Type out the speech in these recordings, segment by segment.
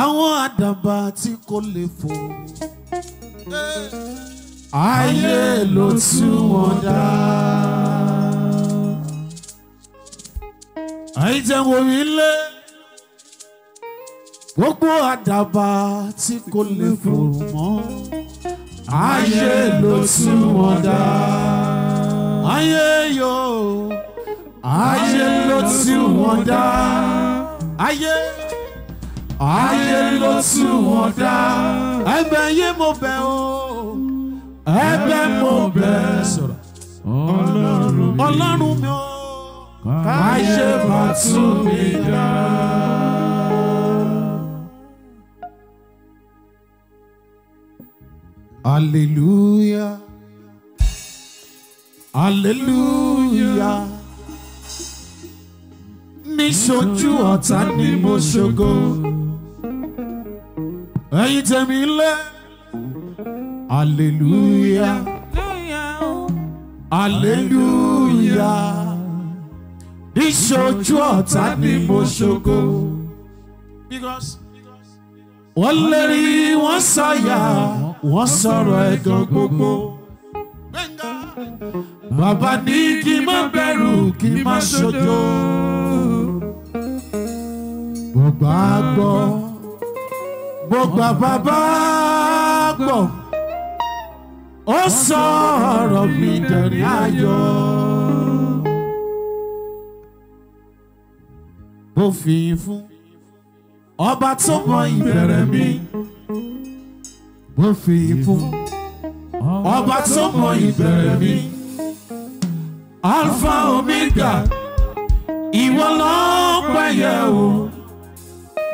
àwọn àdàbà tí kò lè fò ayé ló tú wọn dá. àìjẹ́ wo mi lé gbogbo àdàbà tí kò lè fò mọ́ ayé ló tú wọn dá. ayé yóò ayé ló tú wọn dá. ayé ló tú wọn dá. ẹ̀bẹ̀ yé mo bẹ̀ o ẹ̀bẹ̀ mo bẹ̀ sọ̀rọ̀ Ọlọ́run mi o káyé má tú mi dá. Hallelujah, hallelujah. Níṣojú ọ̀tá ni mo ṣògo. Ẹ̀yin tèmi lé. Hallelujah, hallelujah. Níṣojú ọ̀tá ni mo ṣògo. Because wọ́n lérí wọ́n sọ̀yà wọ́n sọ̀rọ̀ ẹ̀gàn gbogbo. Bàbá ní kí n má bẹ̀rù kí n má ṣojo. Gbogbo àgbọ̀ gbogbo bàbá gbọ̀ ó sọ̀rọ̀ mi dẹ̀rín ayọ̀. Mo fi fún ọba tó mọ ìbẹ̀rẹ̀ mi. Mo fi fún ọba tó mọ ìbẹ̀rẹ̀ mi. Alpha Omega ìwọ lọ́pẹ́ yẹ o.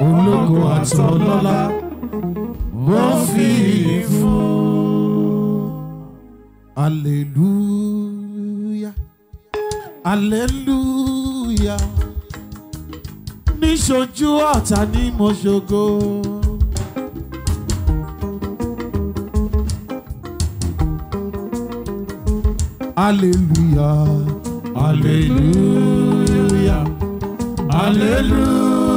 Ológo àtọlọ́lá mo fi fún. Hallelujah, hallelujah. Níṣojú ọ̀tá ni mo ṣògo. Hallelujah, hallelujah, hallelujah.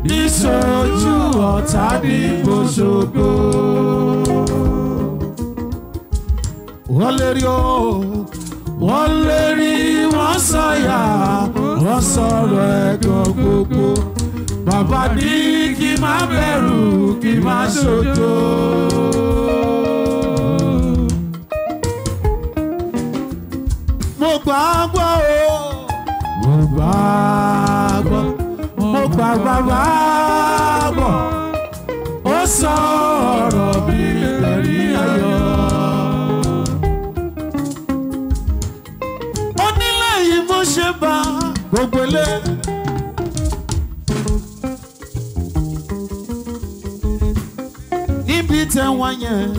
Níṣojú ọ̀tá ni mo ṣògo. Wọ́n lè rí o, wọ́n lè rí wọ́n sọ̀yà wọ́n sọ̀rọ̀ ẹ̀gàn gbogbo. Bàbá ní kí n má bẹ̀rù kí n má ṣojo. Mo gbàgbọ́ o, mo gbàgbọ́, mo gbàgbọ́ gbọ́. Ó sọ̀rọ̀ mi lẹ́rìí ayọ̀. Onílé yìí mo ṣe bá gbogbo ilé. Níbi tẹ̀wọ̀n yẹn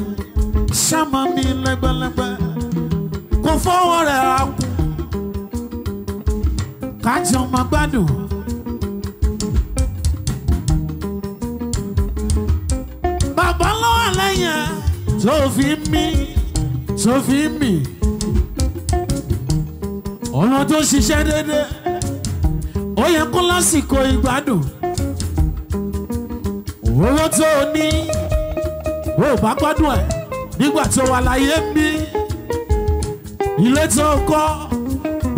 ṣáma mi lẹ́gbẹ̀lẹ́gbẹ̀ kò fọwọ́ rẹ̀ á kú kájọ máa gbádùn. Bàbá lọ́wọ́ lẹ́yìn tó fi mí ọ̀nà tó ṣiṣẹ́ dédé ó yẹ kó lásìkò ìgbádùn. Owó tó ní ó bá gbádùn ẹ̀ nígbà tó wà láyé ń bí. Ilé tó kọ́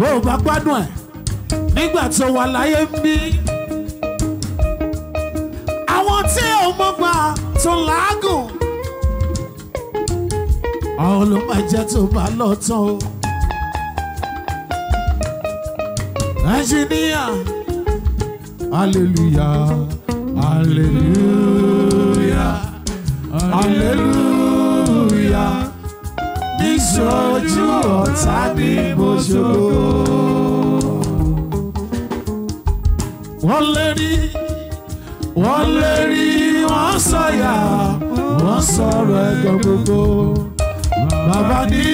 ó bá gbádùn ẹ̀ nígbà tó wà láyé ń bí. Àwọn tí ò mọ̀ gbà tó làágùn àwọn ló máa jẹ́ tó bá lọ tán o. Engineer, hallelujah, hallelujah, hallelujah. Níṣojú ọ̀tá ni mo ṣògo. Wọ́n lè rí wọ́n sọ̀yà wọ́n sọ̀rọ̀ ẹ̀gàn gbogbo. Bàbá ní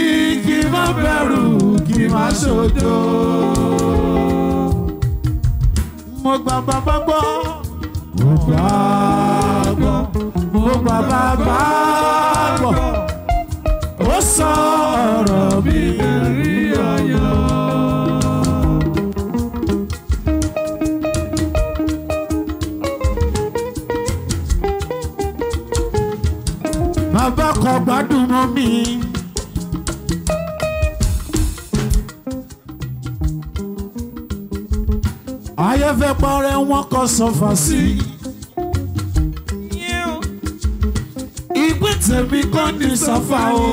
kí n má bẹ̀rù kí n má ṣojo. Mo gbà bàbá gbọ́, mo gbà gbọ́, mo gbà bàbá gbọ́. Ó sọ̀rọ̀ mi lẹ́rìí ayọ̀. bàbá kò gbádùn mọ́ mi. ayé fẹ́ parẹ́ wọn kò sọ́fà sí. ìpín tèmi kò ní sọ́fà o.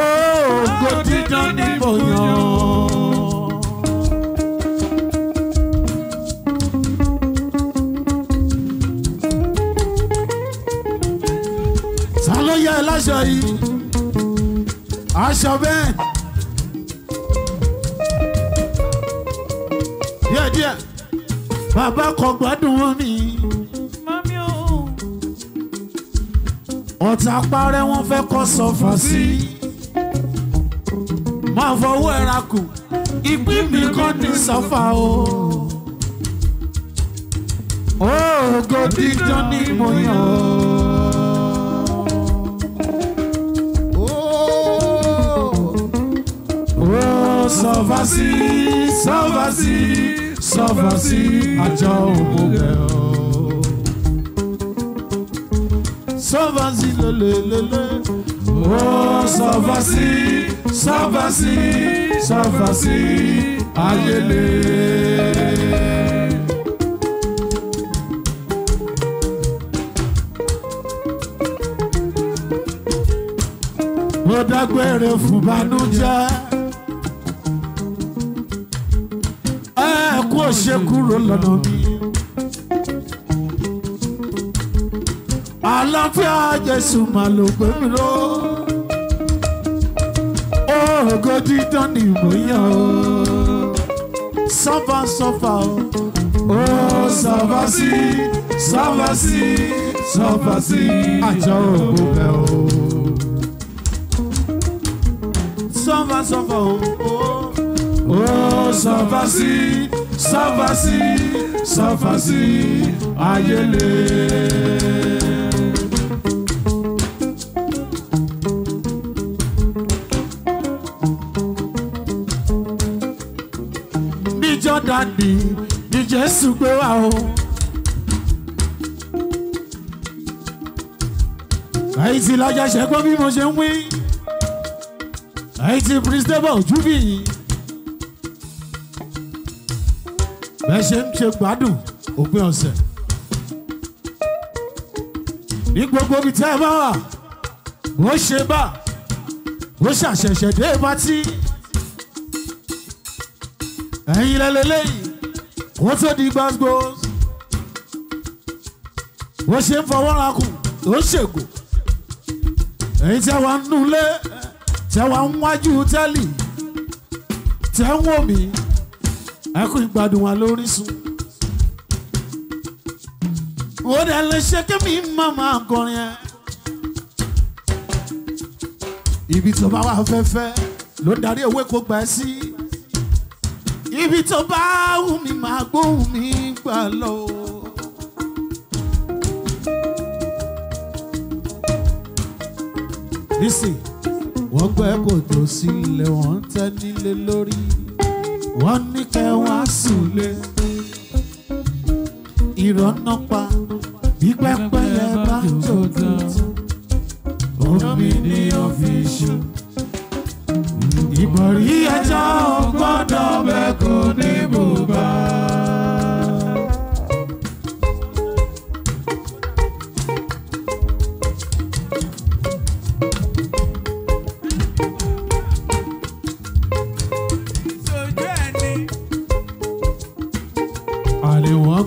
ògo dídán ní bòyàn. ta ló yẹ ẹ láṣọ yìí? aṣọ bẹ́ẹ̀. díẹ̀díẹ̀ bàbá kò gbádùn wọn mi. ọ̀tá parẹ́ wọn fẹ́ kọ́ sọ́fà sí. máa fọwọ́ ẹ̀ra kù ìpín mi kàn ní sọ́fà o. ògo dídán ní mo yàn sọ́fà sí sọ́fà sí sọ́fà sí àjọ òmùgẹ̀ o. sọ́fà sí lélẹ́lẹ́lẹ́. sọ́fà sí sọ́fà sí sọ́fà sí ayẹlẹ. mo dágbére fún bànújẹ́. kó ṣe kúrò lọ́nà mi. àlàáfíà Jésù máa ló gbé mi lọ. ògo dídán ni mo yàn o. sọ́fà sọ́fà o. sọ́fà sí sọ́fà sí sọ́fà sí àjọ ògbó bẹ́ o. sọ́fà sọ́fà o. sọ́fà sí sọ́fà sí sọ́fà sí ayẹlẹ. ní Jọ́dánì ní Jésù gbé wá o. àyè tí lọ́jà ṣẹ́gbọ́n bí mo ṣe ń wí. àyè tí Pristable ojú bì í. bẹ́ẹ̀ ṣe ń ṣe gbádùn òpin ọ̀sẹ̀ ní gbogbo ibi tẹ́ ẹ bá wà bó ṣe bá bó ṣàṣẹ̀ṣẹ̀ dé pátí ẹ̀yin lẹ́lẹ́lẹ́yìn kó tó di gbàgbó bó ṣe ń fọwọ́ ra kù tó ń ṣègò ẹ̀yin tẹ́ wà ń nulẹ̀ tẹ́ wà ń wájú tẹ́lì tẹ́ ń wò mí. ẹ kú ìgbádùn wa l'Orísun. ó dẹ̀ lè ṣe kémi máa kọrin ẹ. ibi tó bá wà fẹ́fẹ́ ló darí ewé kó gbà ẹ́ sí. ibi tó bá wù mí máa gbóhùn mi gbà lọ. nísìn wọ́n gbẹ́ kòtò sílẹ̀ wọ́n ń tẹ́ nílé lórí. wọ́n ní kẹ́ wá sùlé ìrọ̀nà pa bí pẹ́pẹ́yẹ bá jòjò omi ní ọ̀fíìsì ìbọ̀rí ẹja ò gbọ́dọ̀ bẹ́ẹ̀ kò ní bùbá.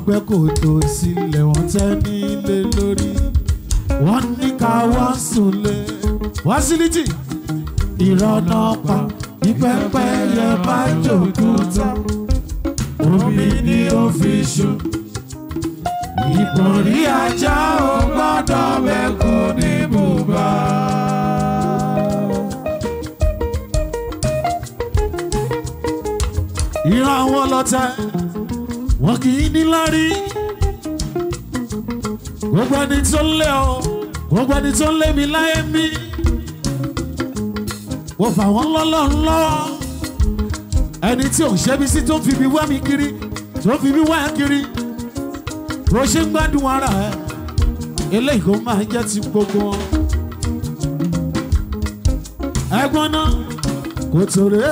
gbẹ́ kòtò sílẹ̀ wọ́n tẹ́ nílé lórí wọ́n ní ká wá sùnlé wá sílítì ìrọ̀nà pa ìpẹ́pẹ́yẹ bá jókòó tán omi ní ọ̀fíìsì ìbọ̀rí ajá ò gbọ́dọ̀ bẹ́ẹ̀ kò ní bùbá. ìran àwọn ọlọ́tẹ̀ wọn kì í ní lárí gbogbo ẹni tó ń lé ọ gbogbo ẹni tó ń lé mi láyé mi wọ́n fà wọ́n lọ́lọ́run lọ́wọ́ ẹni tí ò ń ṣẹ́bi sí tó ń fi mi wá mi kiri tó ń fi mi wá ẹ kiri bó ṣe ń gbádùn ara ẹ eléyìí kò máa jẹ́ ti gbogbo wọn. ẹ̀gbọ́n náà kò tó rè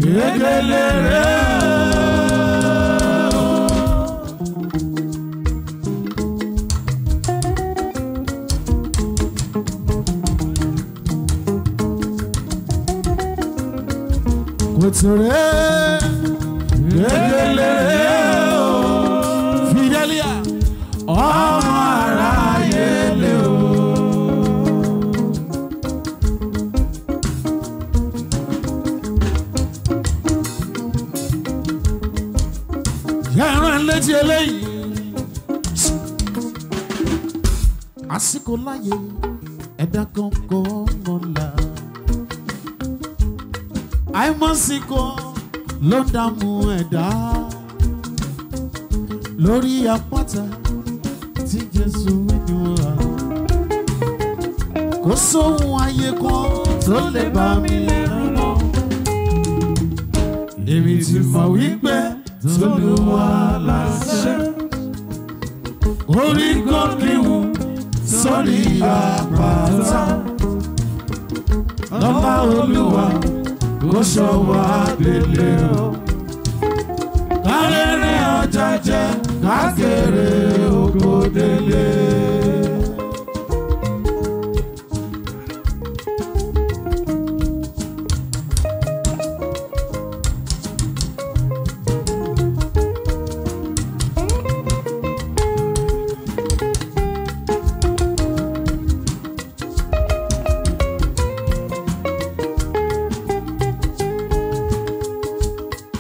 gègéle rè. kò tó rè gègéle rè o. Fidelia ọmọ aráyé lé o. yàrá létí eléyìí àsìkò láyé ẹ̀dá kankan mọ́lá àìmọ́sìkò ló dààmú ẹ̀dá lórí àpáta tí Jésù wíjú wa kò sóhun ayé kan tó lè bá mi lẹ́rù mọ́ èmi ti mọ̀ wípé t'Olúwa láṣẹ orí kan kíwù sórí àpáta lọ́lá Olúwa kò ṣọwọ́ abẹ́lé o kárẹ́rẹ́ ọjà jẹ́ kákéré oko délé.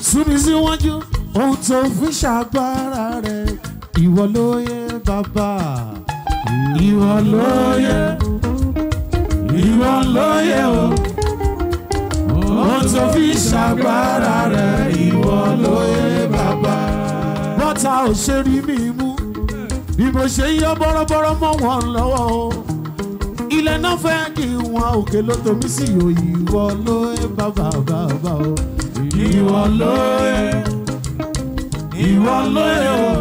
Súnmi síwájú ohun tó fi ṣàgbára rẹ̀ ìwọ ló yẹ bàbá ìwọ ló yẹ o ohun tó fi ṣàgbára rẹ̀ ìwọ ló yẹ bàbá. bọ́tà ò ṣe rí mi mú bí mo ṣe yọ bọ́rọ́bọ́rọ́ mọ́ wọn lọ́wọ́ o ilẹ̀ náà fẹ́ kí wọn òkè ló tomi sí o ìwọ ló yẹ bàbá o ìwọ ló yẹ o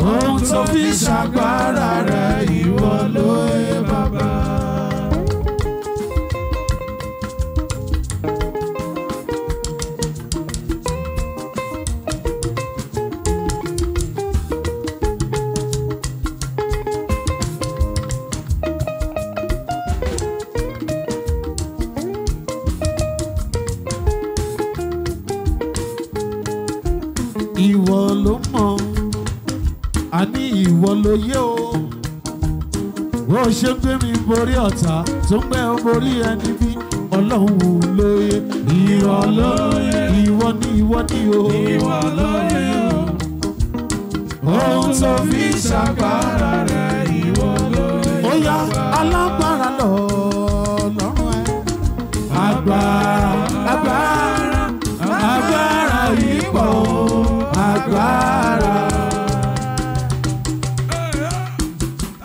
ohun tó fi ṣàgbára rẹ̀ ìwọ ló yẹ bàbá. Ìwọ ló mọ̀, àní ìwọ ló yé o. Bó ṣe gbé mi borí ọ̀tá tó ń gbé borí ẹni bí Ọlọ́run ló yé. Ìwọ ló yé, ìwọ ni o. Ìwọ ló yé o. Ohun tó fi ṣàgbára rẹ̀ ìwọ ló yé. Ó yá alágbára lọ́rùn ẹ̀. Agbára yìí pọ̀ o. Agbára.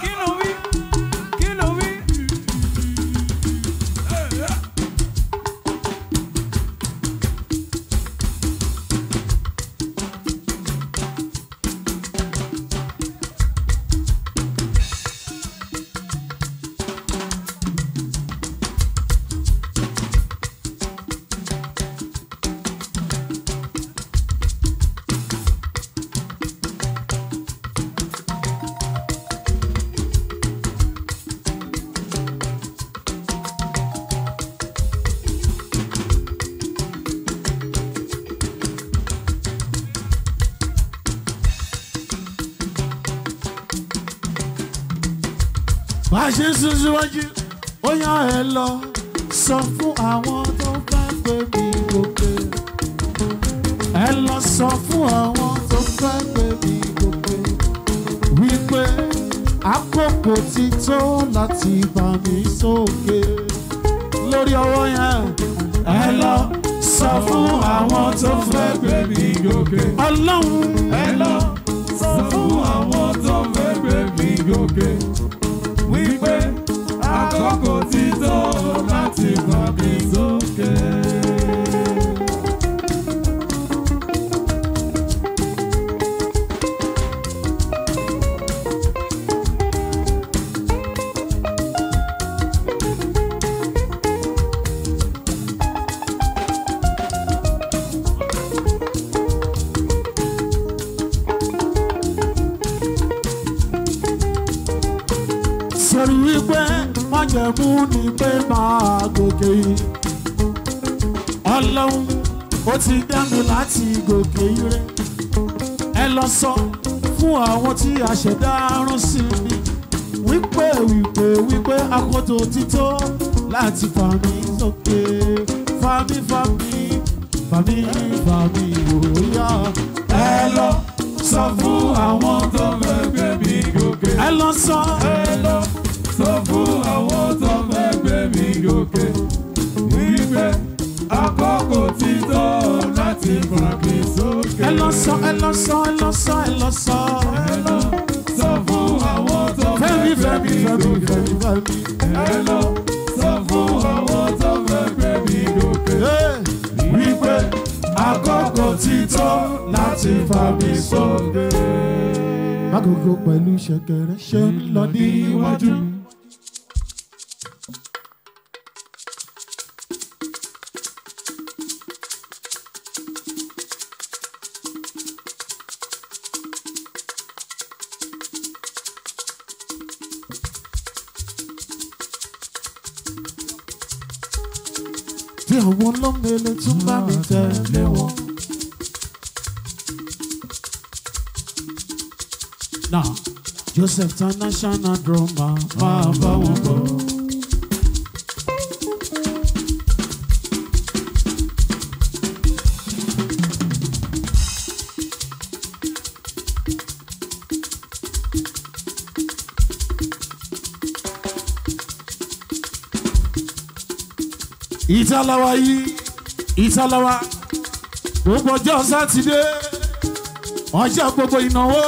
Kí ló wí? Kí ló wí? Bá a ṣe ń sún síwájú, ó yá ẹ lọ sọ fún àwọn tó fẹ́ gbé mi gòkè. Ẹ lọ sọ fún àwọn tó fẹ́ gbé mi gòkè. Wípé àkókò ti tó láti bá mi sókè. Lórí ọwọ́ yẹn, ẹ lọ sọ fún àwọn tó fẹ́ gbé mi gòkè. Ọlọ́run Ẹ lọ sọ fún àwọn tó fẹ́ gbé mi gòkè. Wípé àkókò ti tó láti fà mí sókè. májẹ̀mú ni pé máa gòkè yìí. Ọlọ́run ó ti dá mi láti gòkè ire. Ẹ lọ sọ fún àwọn tí a ṣẹ̀dá rán sí mi wípé àkótó ti tó láti fà mí sókè. Fà mí òòyà. Ẹ lọ sọ fún àwọn tó fẹ́ gbé mi gòkè. Ẹ lọ sọ fún àwọn tó fẹ́ gbé mi gòkè. Wípé àkókò ti tó láti fà mí sókè. Ẹ lọ sọ Ẹ lọ sọ fún àwọn tó fẹ́ gbé mi gòkè. Ẹ lọ sọ fún àwọn tó fẹ́ gbé mi gòkè. Wípé àkókò ti tó láti fà mí sókè. Agogo pẹ̀lú ṣẹ̀kẹ̀rẹ̀ ṣe ń lọ níwájú. Tí àwọn ọlọ́mọlẹ̀ tún bá mi tẹ̀lé wọn. Now, Joseph International Drummer máa bá wọn bọ̀. Ìtàláwa gbogbo ọjọ́ Sátidé ọjọ́ gbogbo ìnáwó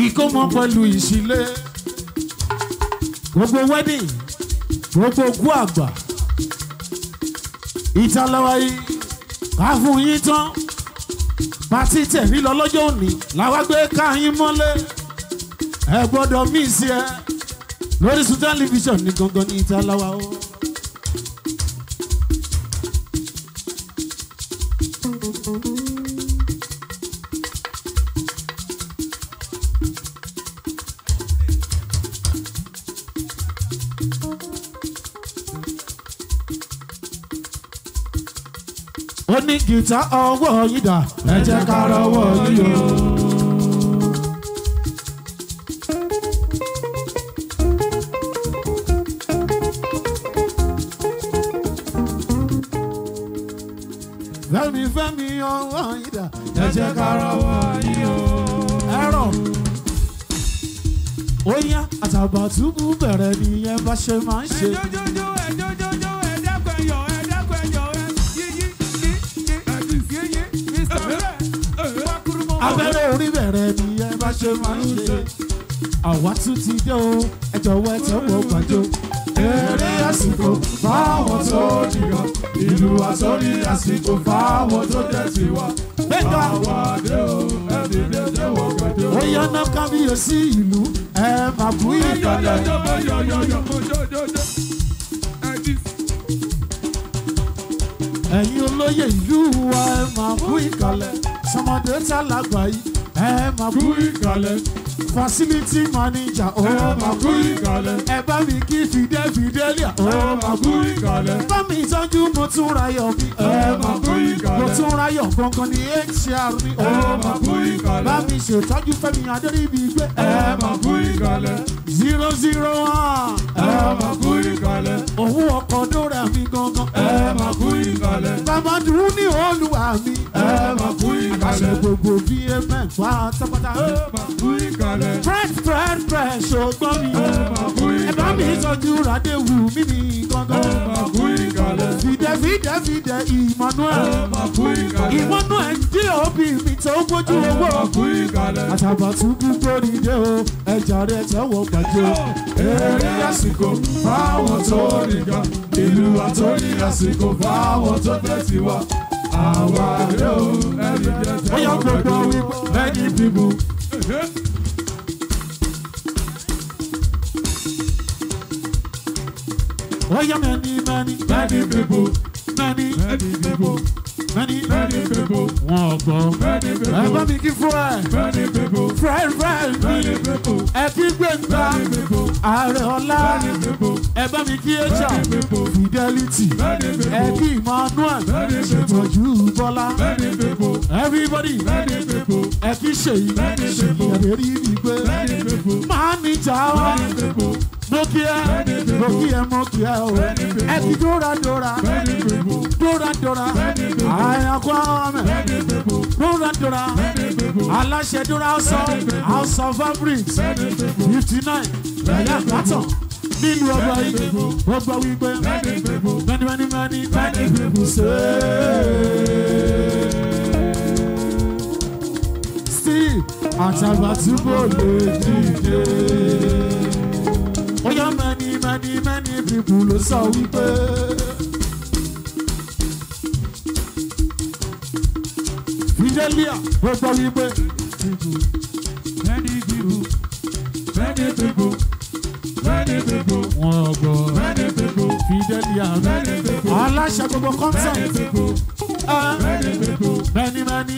ìkómọ pẹ̀lú ìṣílé gbogbo wedding gbogbo òkú àgbà. Ìtàláwa yìí ká fún yín tán pàtí tẹ̀rí lọ lọ́jọ́ òní làwa gbé káyín mọ́lé ẹ gbọ́dọ̀ mí sí ẹ lóríṣun tẹlifíṣàn ní gangan ní Ìtàláwa o. Ó ní gìtá ọwọ́ yìí dà ẹ jẹ́ ká rọwọ́ yìí o. Fẹ́mi ọwọ́ yìí dà Ẹ jẹ́ ká rọwọ́ yìí o. ẹ̀rọ. Ó yá Àtàbàtúbú bẹ̀rẹ̀ nìyẹn bá ṣe máa ń ṣe. Abẹ́rẹ́ orí bẹ̀rẹ̀ nìyẹn bá ṣe máa ń ṣe. Àwa tún ti dé o, ẹ jọ̀wọ́ ẹ tẹ́wọ́ gbàjọ. Eré àsìkò fáwọn tó nìkan, ìlú àsọ̀rí àsìkò fáwọn tó jẹ́ tiwa. Gbẹ́ngà Àwọn àdé o, ẹni lè jẹ́wọ́ gbàdé o. ó yá ná kábíyèsí ìlú ẹ máa kú ìkàlẹ̀. Ẹ̀yin olóyè ìlú wa ẹ máa kú ìkàlẹ̀. Sọmọdé tálágbà yìí ẹ máa kú ìkàlẹ̀. Facility manager ó máa kú ìkàlẹ̀. Ẹ bá mi kí Fidẹ́líà ó máa kú ìkàlẹ̀. Bá mi tọ́jú mo tún rayọ̀ mi ẹ máa kú ìkàlẹ̀. Mo tún rayọ̀ gangan ní HR mi ó máa kú ìkàlẹ̀. Bá mi ṣètọ́jú Fẹ́mi Adéríbigbé ẹ máa kú ìkàlẹ̀. 001 Ẹ máa kú ìkàlẹ̀. òun ọkọ̀ dóra mi gangan Ẹ máa kú ìkàlẹ̀. bàbá dùn ní olúwa mi Ẹ máa kú àṣẹ ìkàlẹ̀. gbogbo bí ẹgbẹ́ pátápátá. Ẹ máa kú ìkàlẹ̀. fresh ṣùgbọ́n mi Ẹ máa kú ẹ bá mi ìkàlẹ̀. tọ́jú Ràdéwù mi ní Ẹ gangan. máa kú ìkàlẹ̀. Fìdẹ́ Emmanuel Ẹ máa kú ìkàlẹ̀. Emmanuel jí òbí mi tó gbójú Ẹ owó. máa kú ìkàlẹ̀. Àtàbàtúbú gbórí dé o ẹja rẹ tẹ́wọ́ gbàjọ. Eré àsìkò fáwọn tó nìkan, ìlú àtòrí àsìkò fáwọn tó fẹ́ tiwa. Àwa àdé o, ẹni lè ó yọ jẹ́wọ́ gbogbo gbàdé o. wípé many people. Ó yọ many Many people, many many people, many people. Wọ́n gbọ́. Many people. Ẹ bá mi kí fún ẹ. Many people. Friend mi. Many people. Ẹ kí Gbẹ̀ngà. Many people. Ààrẹ ọlá. Many people. Ẹ bá mi kí Echa. Many people. Fidelity. Many people. Ẹ kí Emmanuel. Many people. Ṣètọ́jú Bọ́lá. Many people. Everybody. Many people. Ẹ kí Ṣèyí. Many Ṣèyí people. Adérí mi gbé. Many people. Mánìjà wa. Many people. Mo kí ẹ. Many people. Mo kí ẹ o. Many people. Ẹ kí Dóra. Many people. Dóra. Many people. Àyànkọ́ ọmọ. Many people. Dóra. Many people. Aláṣẹ Dóra House of Fabrics. Many people. 59. Ẹ̀yà Pátán. Nílùú ọgbà yìí. Ó gbọ́ wípé. Many people. Many people say. Steve Atabatubu lè dìde. Ó yá many people ló sọ wípé. Fidelia ó gbọ́ wípé. Many people. Many people. Many people. Wọ́n gbọ́. Many people. Fidelia Many people. aláṣẹ gbogbo Many content. people. Many people. Many Many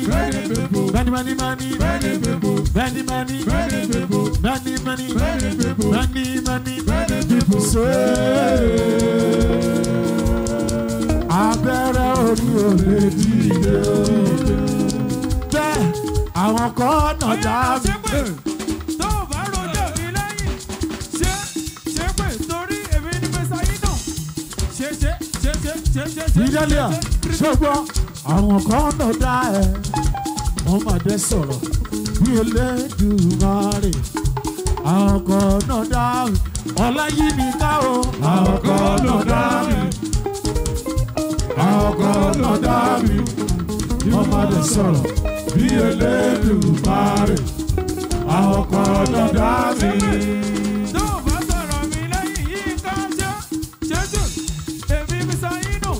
people. Many Many people. Many people. Many people. Many people say. Abẹ́rẹ́ orí ò lè dìde. Bẹ́ẹ̀ àwọn kan náà dá mi. Tó o bá rojọ́ mi lẹ́yìn, ṣé pé torí èmi ni Mẹ́sáyí náà. Ṣe. Fidelia ṣùgbọ́n àwọn kan náà dá ẹ. Wọ́n máa dé sọ̀rọ̀ bí Elédùmarè. Àwọn kan náà dá mi. Ọláyímíká o. Àwọn kan náà dá mi. Àwọn kan náà dá mi. Wọ́n máa dé sọ̀rọ̀ bí Elédùmarè. Àwọn kan náà dá mi. Tó o bá sọ̀rọ̀ mi lẹ́yìn yìí ká ṣe èmi Mẹ́sáyí náà.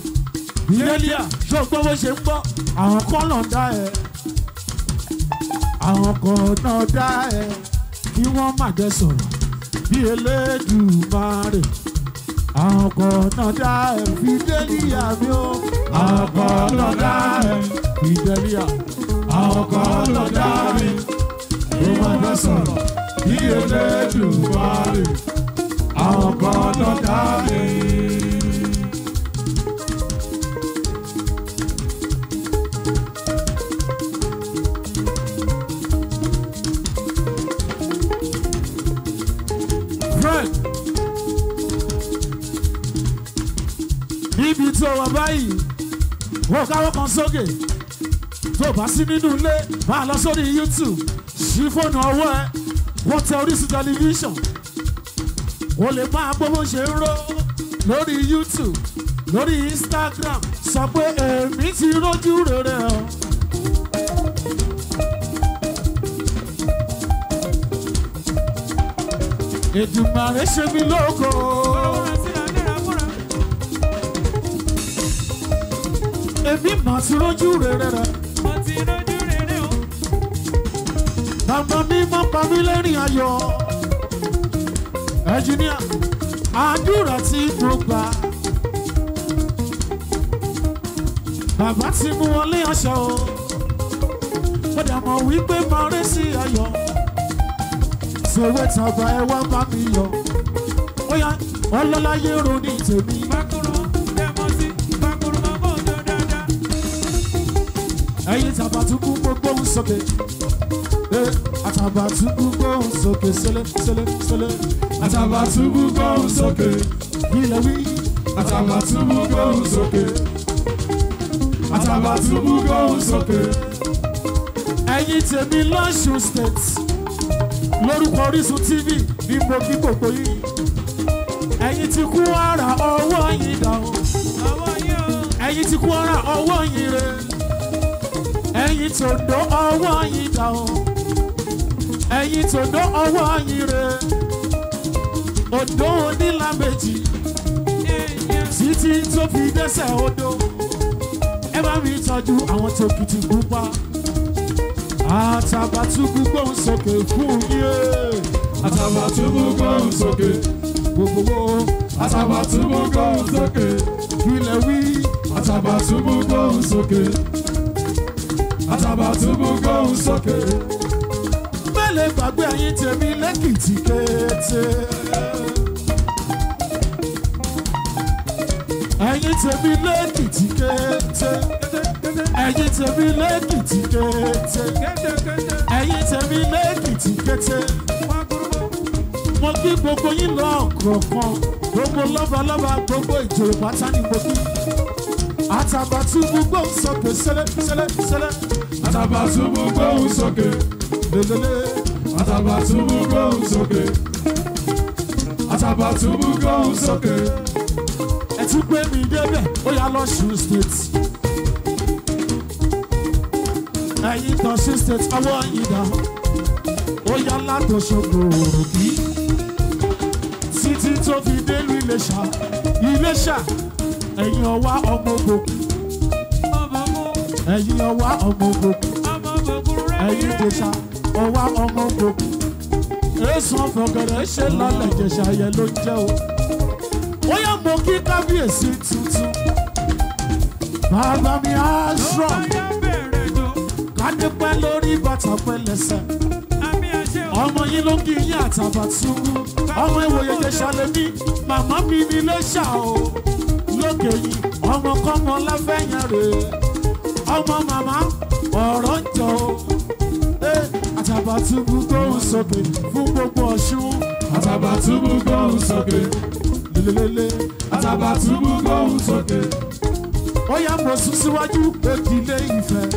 Fidelia ṣùgbọ́n bó ṣe ń gbọ́ àwọn kan náà dá ẹ. Àwọn kan náà dá ẹ. Kí wọ́n má dé sọ̀rọ̀ bí Elédùmarè. Àwọn kan náà dá ẹ. Fidelia mi o. Àwọn kan náà dá ẹ. Fidelia. Àwọn kan náà dá mi. Kí wọ́n má dé sọ̀rọ̀ bí Elédùmarè. Àwọn kan náà dá mi. Níbi tó wà báyìí, wọ́n káwọ́ kan sókè. Tó bá sí nínú ilé, máa lọ sórí YouTube. Ṣí fóònù ọwọ́ ẹ, wọ́n tẹ Orísun tẹlifíṣàn. O lè máa gbọ́ bó ṣe ń ró lórí YouTube, lórí Instagram. Sọ pé èmi ti rójú rere o. Èdùmàrè ṣe mí lógo. Èmi mà ti rójú rere rẹ̀. Bàbá mi máa pa mí lẹ́rìn ayọ̀. Ẹnjìníà, àdúrà tí mo gbà. Bàbá ti mú wọlé aṣọ o. Ó dà mọ̀ wípé máa rẹ́ sí ayọ̀. Ṣèwé tàgbà ẹ wá bá mi yọ̀. Ó yá ọlọ́láyé ronú tèmi. Ẹ̀yin Atabatubu gbogbo ń sókè. Atabatubu gbóhùn sókè sẹ́lẹ̀. Atabatubu gbóhùn sókè. Ilẹ̀ wí. Atabatubu gbóhùn sókè. Atabatubu gbóhùn sókè. Ẹ̀yin tèmi l'Ọ̀ṣun State. Lórúkọ Orisun TV ní mo kí gbogbo yìí. Ẹ̀yin ti Kwara ọwọ́ yín dà o. Ẹ̀yin ti Kwara ọwọ́ yín re. Ẹ̀yin t'Oǹdó ọwọ́ yín dà o. Ẹ̀yin t'Oǹdó ọwọ́ yín re. Oǹdó onílà méjì. Títí tó fi dẹ́sẹ̀ odò. Ẹ bá mi tọ́jú àwọn tó kìtì pupa. Atabatubu gbóhùn sókè fún yín. Atabatubu gbóhùn sókè. Gbogbo Atabatubu gbóhùn sókè. ilẹ̀ wí. Atabatubu gbóhùn sókè. Atabatubu gbóhùn sókè. Mẹ́lẹ̀ gbàgbé ẹ̀yin tèmi lẹ́kìtì kété. Ẹ̀yin tèmi lẹ́kìtì kété. Ẹ̀yin tèmi lẹ́kìtì kété. Ẹ̀yin tèmi lẹ́kìtì kété. Mo kí gbogbo yín lọ kọ̀ọ̀kan. Gbogbo lọ́balọ́ba gbogbo ìjòyè pátá ni mo kí. Atabatubu gbóhùn sókè sẹ́lẹ̀ sẹ́lẹ̀ sẹ́lẹ̀. Atabatubu gbóhùn sókè. Lelele. Atabatubu gbóhùn sókè. Atabatubu gbóhùn sókè. Ẹ tún gbé mi débẹ̀, ó yá lọ Ọ̀ṣun state. Ẹ̀yin t'Ọ̀ṣun state, ọwọ́ yín dá. Ó yá látòṣogbo òròkì. Títí tó fi délùú Iléṣà. Iléṣà, ẹ̀yin ọwá ọmọ ogun. Ẹ̀yin ọwá ọmọ ogun. Ẹ̀yin Ìjẹ̀ṣà, ọwá ọmọ ogun. Èsùn ọ̀fọ̀gẹ̀rẹ̀ ṣe lálẹ́ Ìjẹ̀ṣà yẹn ló ń jẹ́ o. Ó yá mo kí kábíyèsí tuntun. Bàbá mi á sọ. Kádé pẹ́ lórí bàtà pẹ́ lẹ́sẹ̀. Ọmọ yín ló ń kí yín Àtàbàtúbú. Ọmọ ìwòye Ìjẹ̀ṣà lèmi. Màmá mi ní Iléṣà o. Lókè yìí, ọmọ kọ́mọ láfẹ̀yàn rè. Ọmọ màmá ọ̀rọ̀ ń jọ o. Àtàbàtúbú gbóhùn sókè fún gbogbo Ọ̀ṣun. Atabatubu gbóhùn sókè. Lelele. Atabatubu gbóhùn sókè. Ó yá mo sún síwájú òkè Ilé Ifẹ̀.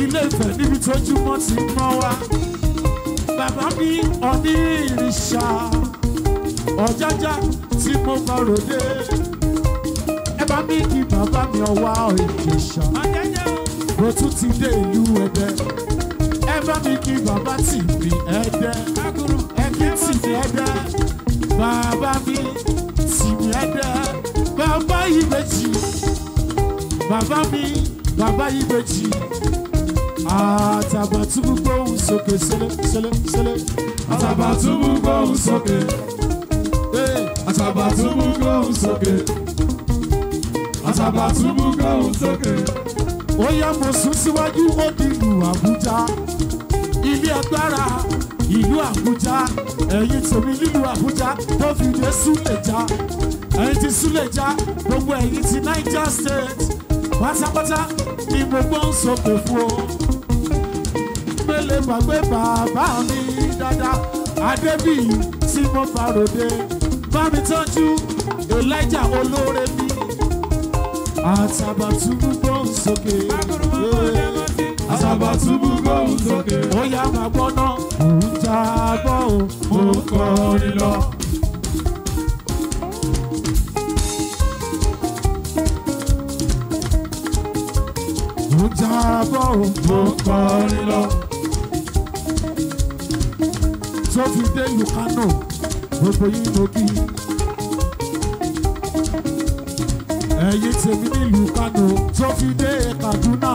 Ilé Ifẹ̀ níbi tójúmọ́ ti mọ́ wá. Bàbá mi ọ̀ní ìrìṣà. Ọ̀jájá tí mo bá ròde. Ẹ bá mi kí bàbá mi ọwá Ìjẹ̀ṣà. Mo tún ti dé ìlú Ẹdẹ. Ẹ bá mi kí bàbá tì mí Ẹdẹ. Ẹ kí tì mí Ẹdẹ. Bàbá mi tì mí Ẹdẹ. Bàbá Ìbejì. Bàbá mi bàbá Ìbejì. Atabatubu gbóhùn sókè sẹ́lẹ̀ sẹ́lẹ̀ sẹ́lẹ̀. Atabatubu gbóhùn sókè. Atabatubu gbóhùn sókè. Atabatubu gbóhùn sókè. Ó yá mo sún síwájú ó di ìlú Àbújá. Ilé agbára ìlú Àbújá. Ẹ̀yin tèmi nílùú Àbújá tó fi dé Súlẹ̀já. Ẹ̀yin ti Súlẹ̀já gbogbo ẹ̀yin ti Niger State. Pátápátá ni mo gbóhùn sókè fún o. Mélé gbàgbé bàbá mi dáadáa. Adébíyì tí mo bá ròde. Bá mi tọ́jú Elijah olóore mi. Atabatubu gbóhùn sókè. Atabatubu gbóhùn sókè. Ó yá máa gbọ́ná. Mò ń jábọ̀ o. Mo ń kọrin lọ. Mò ń jábọ̀ o. Mo ń kọrin lọ. Tó fi dé ìlú Kánò, gbogbo yín ló kí. Ẹ̀yin tèmi nílùú Kánò tó fi dé Kaduna.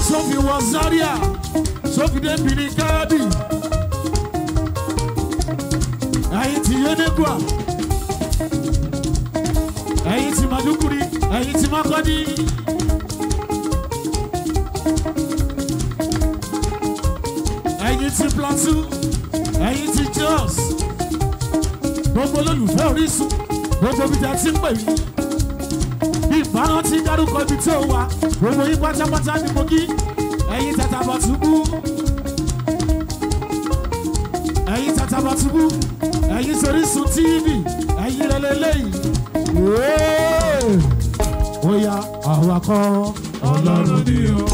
Tó fi wọ Zaria, tó fi dé Benin Kebbi. Ẹ̀yin ti Yenagoa. Ẹ̀yin ti Maduguri, ẹ̀yin ti Makurdi. Ẹ̀yin ti Plateau, ẹ̀yin ti Jos. Gbogbo olólùfẹ́ Orísun, gbogbo ibi tí a ti ń pè mí. Bí ìbáran ti dárúkọ ibi tí ó wà, gbogbo yín pátápátá ni mo kí. Ẹ̀yin Atabatubu, ẹ̀yin Atabatubu, ẹ̀yin Orísun TV, ẹ̀yin lẹ́lẹ́lẹ́yìn. Ó yá àwa kọ́ Ọlọ́run ni o.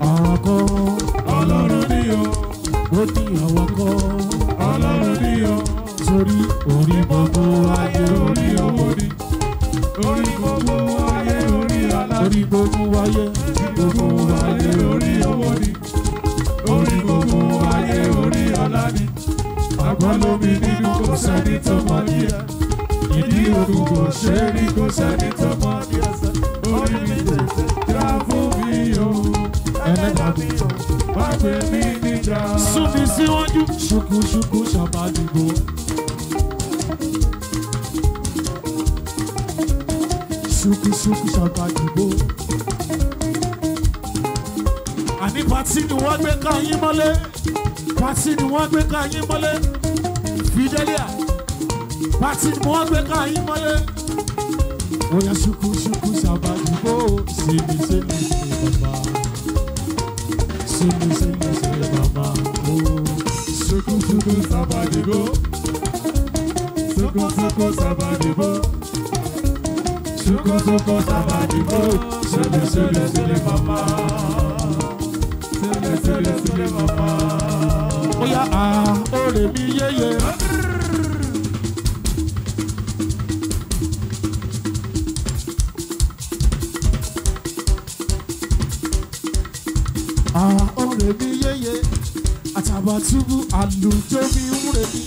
àwa kọ́ Ọlọ́run ni o. ó ní àwa kọ́ Ọlọ́run ni o. torí orí gbogbo ayé Orí owó ni. Orí gbogbo ayé orí ọlá. orí gbogbo ayé Gbogbo ayé orí owó ni. Orí gbogbo ayé orí ọlá ni. Àgbọn lómi nínú kò sẹ́ni tó mọ ní ẹ̀. Ìdí òkú kò ṣe é rí kò sẹ́ni tó mọ ní ẹsẹ̀. Orí mi tètè já ẹlẹ́dàá mi o. Má gbé mi níjà. Sún mi síwájú. Ṣùkúṣùkú Ṣàbàdìbò. Ṣùkúṣùkú Ṣàbàdìbò. Àní pàtí ni wọ́n gbé ká yín mọ́lé. Pàtí ni wọ́n gbé ká yín mọ́lé. Fidelia. Pàtí ni wọ́n gbé ká yín mọ́lé. Oya ṣùkúṣùkú Ṣàbàdìbò. Sèmi sèmi sèmi bàbá. Sèmi sèmi sèmi bàbá. Ṣùkúṣùkú Ṣàbàdìbò. Ṣùkúṣùkú Ṣàbàdìbò. Ṣùkúṣùkú Ṣàbàdìbò. Sèmi sèmi sèmi bàbá. Sèmi sèmi sèmi bàbá. Oya ore mi yeye. Ore mi yeye. Atabatubu àlùjọ mi ń re ni.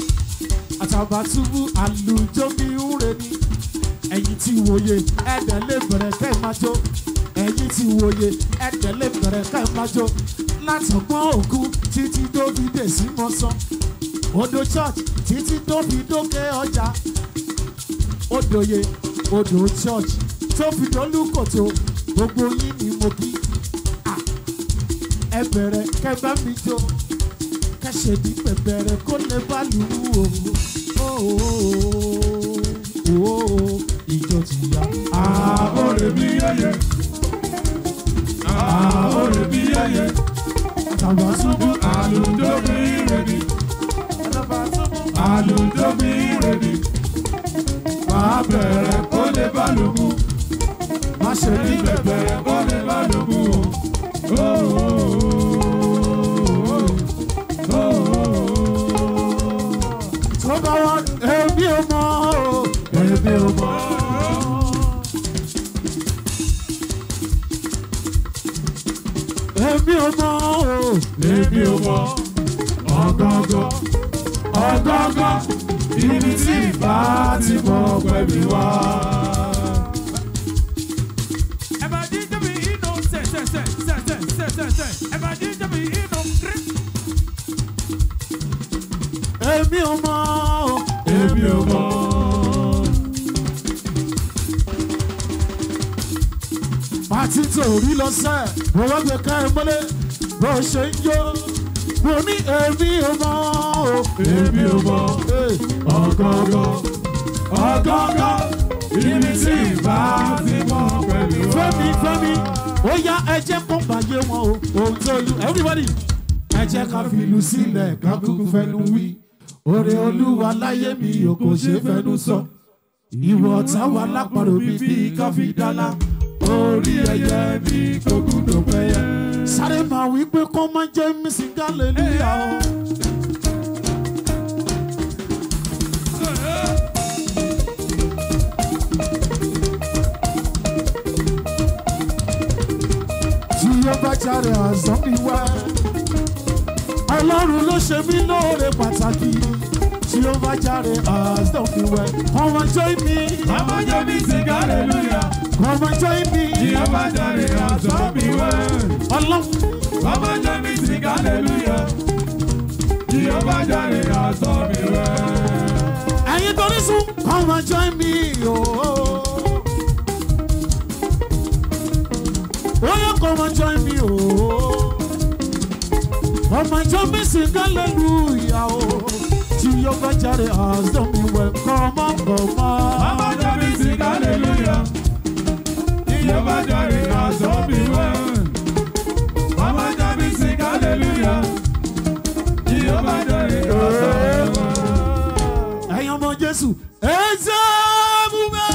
Atabatubu àlùjọ mi ń re ni. Ẹ̀yin tí wòye ẹ̀dẹ̀ lè bẹ̀rẹ̀ kẹ́ ẹ̀ máa jó. Ẹ̀yin tí wòye ẹ̀dẹ̀ lè bẹ̀rẹ̀ kẹ́ ẹ̀ máa jó. Látọ̀gbọ́n òkú títí tó fi dé sí mọ́sán. Odò church títí tó fi dókè ọjà. Odòye odò church tó fi dolúkòtò gbogbo yín ni mo kí. Ẹ bẹ̀rẹ̀ kẹ́ bá mi jó. Kẹ́sẹ̀ ní bẹ̀bẹ̀rẹ̀ kó lè bá lù ú o. Ìjọ ti yá. Ore mi yeye. Ore mi yeye. Atabatubu Àlùjọ mi rẹ̀bi. Àlùjọ mi rẹ̀bi. Máa bẹ̀rẹ̀ kó lè bá lòmù. má ṣe ní Bẹ̀rẹ̀ kó lè bá lòmù o. tó bá wọn èmi ò mọ̀ o. Èmi ò mọ̀. Èmi ò mọ̀ o. Èmi ò mọ̀. Ọ̀gọ̀ngọ̀. Ọ̀gọ̀ngọ̀. Ibi tí ìbá ti mọ̀ pẹ̀lú wa. Èmi ò mọ̀ o. Èmi ò mọ̀. Pàtí torí lọ sẹ́, mo wá gbé ká ẹ mọ́lé, bó ṣe ń jó. Mo ní èmi ò mọ̀ o. Èmi ò mọ̀. Ọ̀gọ̀ngọ̀. Ọ̀gọ̀ngọ̀. Ibi tí ìbá ti mọ̀ pẹ̀lú wa. Fẹ́mi Fẹ́mi, ó yá ẹ jẹ́ kó bàyé wọn o. Ohun tó lu everybody. Ẹ jẹ́ ká fi ìlú sílẹ̀ ká kúkú fẹnu wí. Oore Olúwa láyé mi ò kò ṣe fẹnu sọ. Ìwọ ọ̀tá wa lápàrọ̀ mi bí ká fi dálá. Orí ẹyẹ ní kókúndò pẹ́yẹ. Sáré máa wí pé kó máa jẹ́ mí sí hallelujah o. Tí ó bá jáde àzán mi wá. Ọlọ́run ló ṣe mí lóore pàtàkì. Tí ó bá jáde àzán mi wá. Come and join me. Mama jẹ́ mi sing hallelujah. Come and join me. Tí ó bá jáde àzọ́ mi wẹ́. Ọlọ́run. Mama jẹ́ mi sing hallelujah. Tí ó bá jáde àzọ́ mi wẹ́. Ẹ̀yin torí sùn. Come and join me. Oh yeah, come and join me. Come and join me, sing hallelujah. Tí ó bá jáde àzọ́ mi wẹ́. Come on, come on. Mama jẹ́ mi sing hallelujah. Tí ó bá jáde àzọ́ mi wẹ́. Mama jẹ́ mi sing hallelujah. Tí ó bá jáde àzọ́ mi wẹ́. Ẹ̀yin ọmọ Jésù. Ẹ̀sẹ̀ bùbẹ́.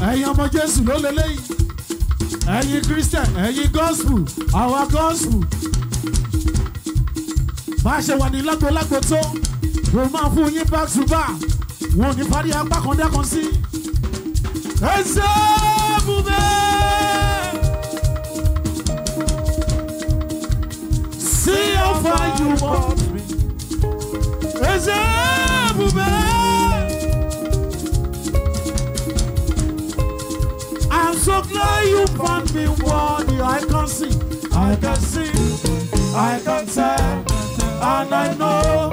Ẹ̀yin ọmọ Jésù ló lélẹ́yìn. Ẹ̀yin Christian, ẹ̀yin gospel, our gospel. Bá a ṣe wà ní lágbo-lágbo tó, mo máa fún yín back to back. Wọn ò ní parí apá kan dẹ́kan sí. Ẹ̀sẹ̀ bùbẹ́. See how far you want me. Ẹ̀sẹ̀ bùbẹ́. I'm so glad you found me worthy. I can see, I can tell, and I know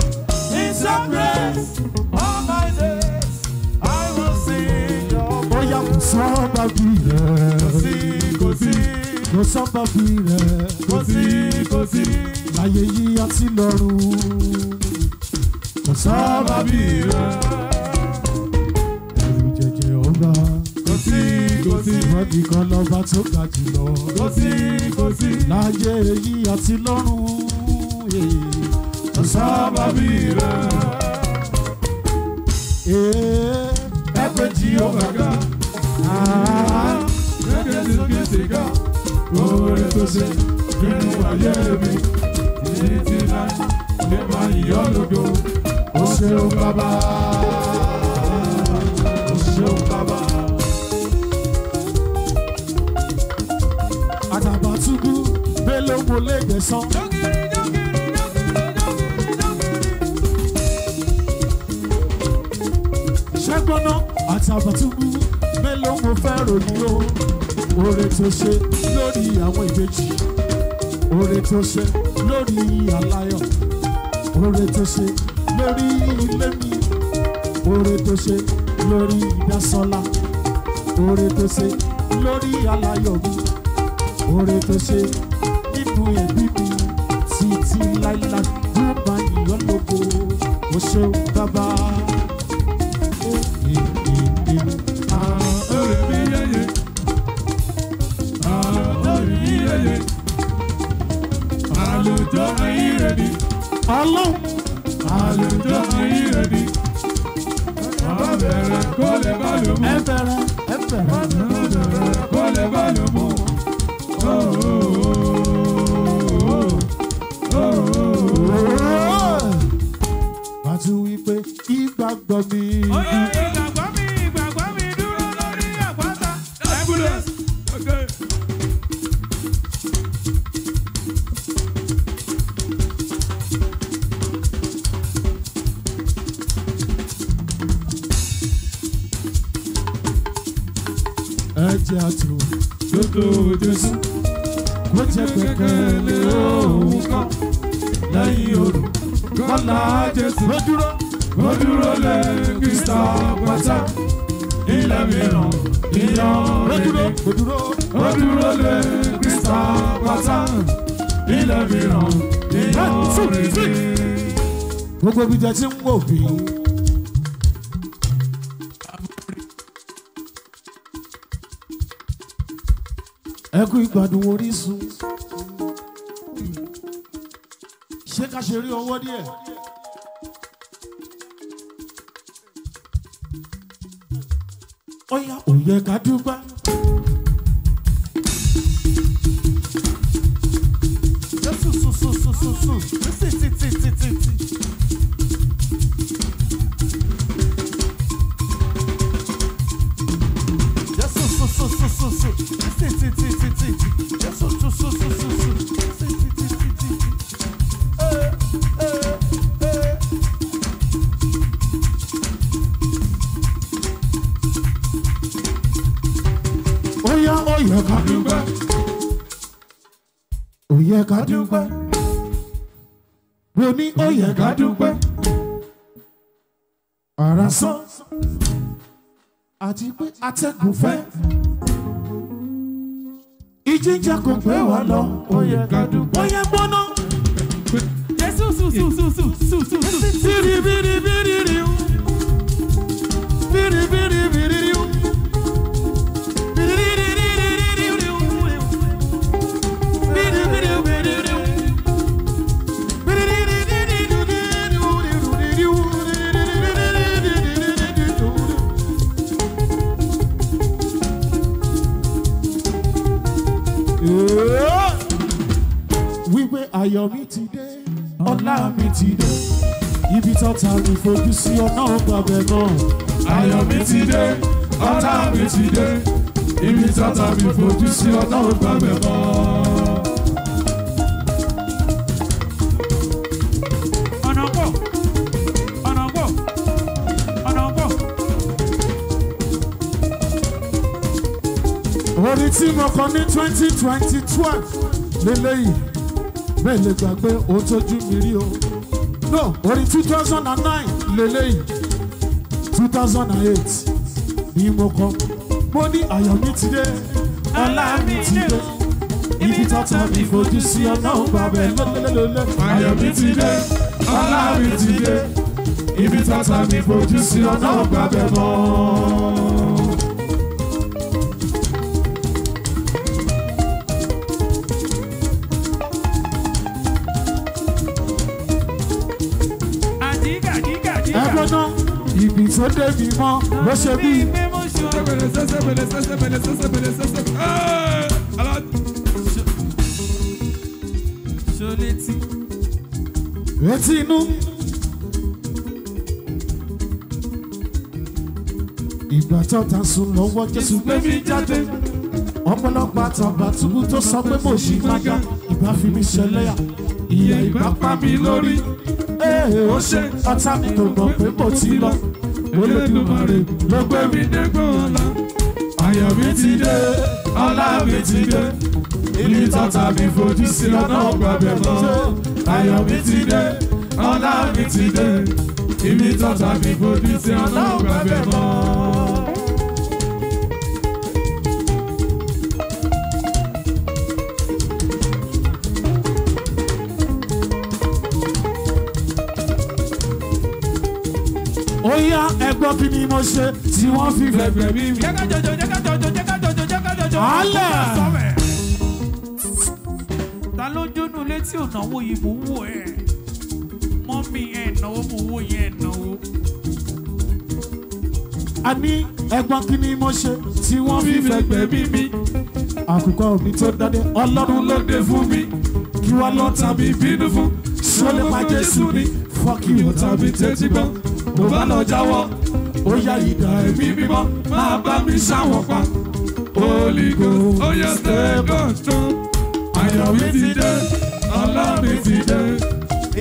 it's a grace. All my days I will sing your praise. Oh yeah, kò sọ́ba bí rẹ̀, kò sí láyé yìí àti lọ́run, kò sọ́ba bí rẹ̀, ẹ̀rù jẹ̀jẹ̀ ọba, kò sí wọ́n nìkan lọ́ba tó ga jùlọ, kò sí láyé yìí àti lọ́run, kò sọ́ba bí rẹ̀, ẹ pé Jèhófà ga. Oore tó ṣe nínú ayé mi títí láì lè máa yọ̀ lógo. Ó ṣeun bàbá, ó ṣeun bàbá. Atabatubu mélòó mo lè gbẹ̀san. Ṣẹ́gbọ́n náà Atabatubu mélòó mo fẹ́ ròyìn o. Oore tó ṣe lórí àwọn ìbejì, oore tó ṣe lórí aláyọ̀, oore tó ṣe lórí ilé mi, oore tó ṣe lórí ìdásọ́lá, oore tó ṣe lórí aláyọ̀ mi, oore tó ṣe nínú ẹbí mi títí láíláí yóò bá yíyọ lógo. O ṣeun bàbá. Àlùjọ ayírẹ́dì. Ọlọ́run. Àlùjọ ayírẹ́dì. Bàbẹ̀rẹ̀ kó lè bá lò mú. Ẹ bẹ̀rẹ̀. Bàbẹ̀rẹ̀ kó lè bá lò mú. Bàtú wípé ìgbàgbọ́ mi. Ìgbàgbọ́ mi dúró lórí àpáta. Ẹ̀jẹ̀ àtò lódò Jésù kó jẹ́ gbẹ̀kẹ̀lé òun kan lẹ́yìn odò kọ́lá Jésù. Ó dúró lé Kristi àpáta ilẹ̀ mìíràn ìyanrere. Ó dúró lé Kristi àpáta ilẹ̀ mìíràn ìyanrere. Gbogbo ibi jẹ́ tí ń wò bí. Ẹ kú ìgbádùn Orísun. Ṣé ká ṣe rí ọwọ́ díẹ̀? Ó yá ó yẹ ká dúpẹ́. Ó yẹ ká dúpẹ́. Mo ní ó yẹ ká dúpẹ́. Ara sán àti pé atẹ́gùn fẹ́. Ìjìjà kò gbé wa lọ. Ó yẹ ká dúpẹ́. Ó yẹ gbóná. Jésù bìrìbìrìbìrì o. Bìrìbìrìbìrì o. Wípé ayọ̀ mi ti dé, ọlá mi ti dé, ibi tọ́ta mi fojú sí ọ̀nà ọgbàgbẹ́ náà. Ayọ̀ mi ti dé, ọlá mi ti dé, ibi tọ́ta mi fojú sí ọ̀nà ọgbàgbẹ́ náà. Ọ̀nà pọ̀. Orí tí mo kọ ní 2012 lélẹ́yìí bẹ́ẹ̀ lè gbàgbé ohun tójú mi rí o. No, orí 2009 lélẹ́yìí 2008 ni mo kọ. Mo ní ayọ̀ mi ti dé, ọlá mi ti dé. Ibi tọ́ta mi fojú sí ọ̀nà ògbàbẹ̀ lélẹ́lẹ́lẹ́lẹ́. Ayọ̀ mi ti dé, ọlá mi ti dé. Ibi tọ́ta mi fojú sí ọ̀nà ògbàbẹ̀ mọ́. Ẹgbẹ́ náà, ibi tó dé mi mọ́ ló ṣe bí. Etí inú. Ìgbà tó ta sùn lọ́wọ́ Jésù gbé mi jáde. Ọ̀pọ̀lọpọ̀ Atabatubu tó sọ pé mo ṣì máa ga. Ìbá fi mi ṣẹlẹ́yà, ìyà ìbá pa mi lórí. Ó ṣe ọ̀tá mi tó mọ̀ pé mo ti lọ. Olódùmarè ló gbé mi dégbò ọ̀la. Ayọ̀ mi ti dé, ọlá mi ti dé. Ibi tọ́ta mi fojú sí ọ̀nà ògbàbẹ̀ mọ́. Ayọ̀ mi ti dé, ọlá mi ti dé. Ibi tọ́ta mi fojú sí ọ̀nà ògbàbẹ̀ mọ́. Ó yá ẹgbọ́n kí ni mo ṣe tí wọ́n fi fẹ̀gbẹ́ mi. Alẹ́. Ta ló jónú létí ònáwó yìí mò ń wò ẹ́? Mọ́mí ẹ̀ náwó mò ń wò yẹn náwó. A ní ẹgbọ́n kí ni mo ṣe tí wọ́n fi fẹ̀gbẹ́ mi. Àkùkọ mi tó dáadé Ọlọ́run ló dé fún mi. Kí wá lọ tàbí bínú fún. Ṣọlẹ̀ pa Jésù ni fọ́kì ó tàbí tẹ́tí gbọ́. Mo bá lọ jáwọ́, ó yá ìdá ẹ̀mí mímọ́, máa bá mi ṣáwọ̀ pa. Holy Ghost, ó yẹ step control. Ayọ̀ mi ti dé, ọlá mi ti dé.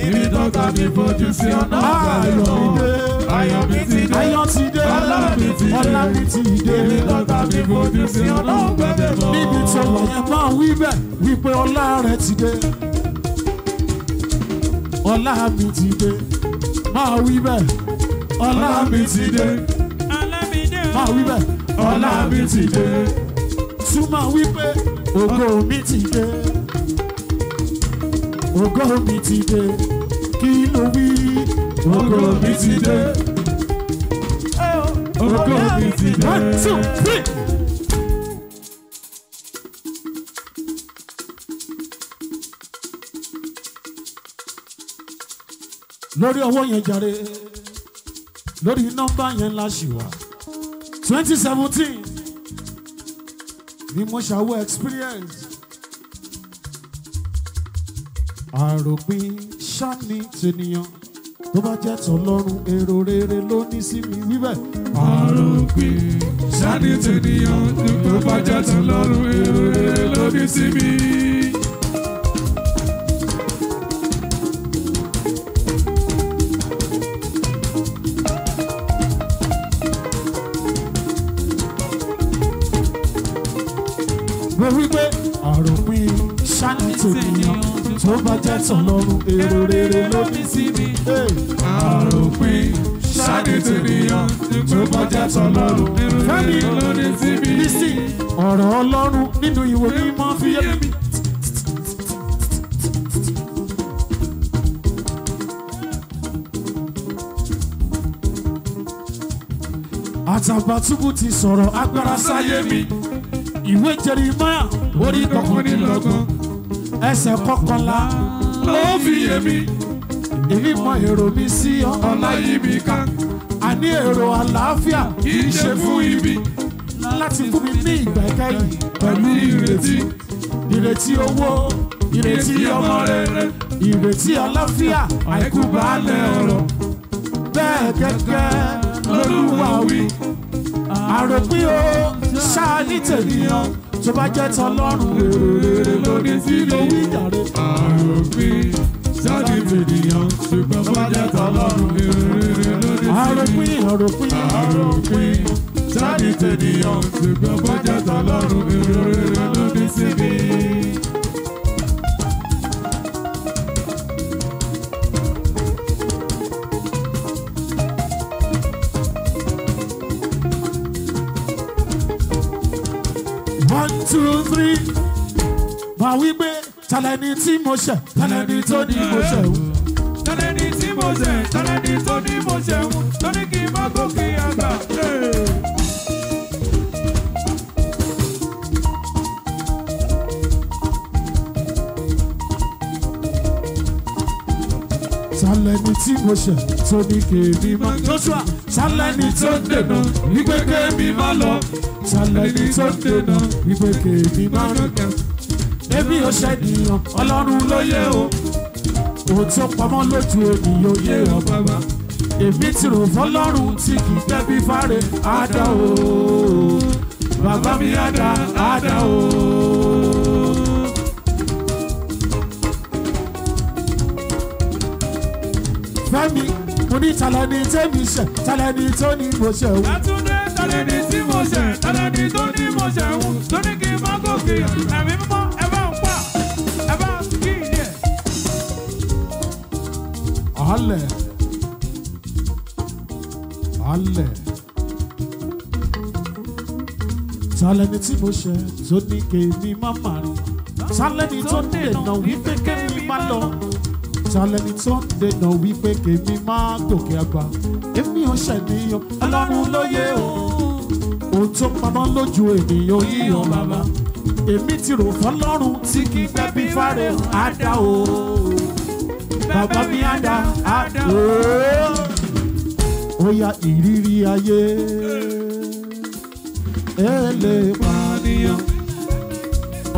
Ibi tọ́ta mi fojú sí ọ̀nà ògbàbẹ̀ mọ́. Ayọ̀ mi ti dé, Ayọ̀ ti dé, ọlá mi ti dé. ọlá mi ti dé. Ibi tọ́ta mi fojú sí ọ̀nà ògbàbẹ̀ mọ́. Níbi tó wọ̀ yẹn máa wí bẹ́ẹ̀ wípé ọlá rẹ̀ ti dé. Ọlá mi ti dé. Máa wí bẹ́ẹ̀. Ọlá mi ti dé. Máa wí bẹ́ẹ̀. Ọlá mi ti dé. Tún máa wí pé ògo mi ti dé. Ògo mi ti dé. Kí ló wí? Ògo mi ti dé. Ògo mi ti dé. 1, 2, 3. Lórí ọwọ́ yẹn jàre, lórí nọ́mbà yẹn la ṣì wà. 2017 ni mo ṣàwọ̀ experience. Àròpin ṣáni tènìyàn tó bá jẹ́ tọlọ́run èrò rere ló ní sí mi wíbẹ̀. Àròpin ṣáni tènìyàn tó bá jẹ́ tọlọ́run èrò rere ló ní sí mi. Mo wí pé àròpin ṣáni tènìyàn tó bá jẹ́ tọlọ́run èrò rere ló ní sí mi. Àròpin ṣáni tènìyàn tó bá jẹ́ tọlọ́run èrò rere ló ní sí mi. Lísì ọ̀rọ̀ Ọlọ́run nínú ìwé mímọ́ fi yé mi. Atabatubu ti sọ̀rọ̀ agbára sáyé mi. Ìwé Jeremáyà orí kọkànlélọ́gbọ̀n ẹsẹ̀ kọkànlá ló fi yé mi. Èmi mọ èrò mi sí ọ. Ọlá yí mi ká. Àní èrò àlàáfíà Kì í ṣe fún ibi. láti fún mi ní ìgbà ìkẹyìn Pẹ̀lú ìrètí. ìrètí owó, ìrètí ọmọ rere, ìrètí àlàáfíà, àìkú baálẹ̀ ọ̀rọ̀. Bẹ́ẹ̀ gẹ́gẹ́ lÓlúwa wí. Àròpin o ṣáni tènìyàn tó bá jẹ́ tọlọ́run èrò rere ló ní sí mi. Lówí jàre. Àròpin ṣáni tènìyàn ṣùgbọ́n bá jẹ́ tọlọ́run èrò rere ló ní sí mi. Àròpin. Àròpin Sáàdì tènìyàn ṣùgbọ́n bọ́jà tọ́lọ́run èrò rere ló ní sí mi. One, two, three. Máa wí pé talẹ́ni tí mo ṣẹ̀, talẹ́ni tó ní mo ṣẹ̀ o. Talẹ́ni tí mo ṣẹ̀, talẹ́ni tó ní mo ṣẹ̀ o. Tó ní kí n má gòkè àgbà. Talẹ́ni tí mo ṣẹ̀ tó ní kèmí má Joshua. Talẹ́ni tó dènà wípé kèmí má lọ. Talẹ́ni tó dènà wípé kèmí má lọ. Èmi ò ṣẹ̀nìyàn, Ọlọ́run ló yé o. Ohun tó pamọ́ lójú ènìyàn yé ọ bàbá. Èmi ti rò fọ́lọ́run tí kì í tẹ́bí fáre. Àdá o, bàbá mi àdá, àdá o. Fẹ́mi, mo ní talẹ́ni tẹ́mi ṣẹ̀, talẹ́ni tó ní mo ṣẹ̀ o. Látúndé talẹ́ni tí mo ṣẹ̀, talẹ́ni tó ní mo ṣẹ̀ o. Tó ní kí n má gòkè ẹ̀mí mímọ́ ẹ bá ń pa, ẹ bá ń kí ìdí ẹ̀. Alẹ̀, alẹ̀. Talẹ́ni tí mo ṣẹ̀ tó ní kèmí má má rìn. Talẹ́ni tó dènà wípé kèmí má lọ. Talẹ́ni tó dènà wípé kèmí má gòkè àgbà. Èmi ò ṣẹ̀nìyàn, Ọlọ́run ló yé o. Ohun tó pamọ́ lójú ènìyàn yíyan bàbá. Èmi ti rò fọ́lọ́run tí kì í tẹ́bí fáre. Àdá o, bàbá mi àdá, àdá o. Ó yá ìrírí ayé ẹ lè pànìyàn.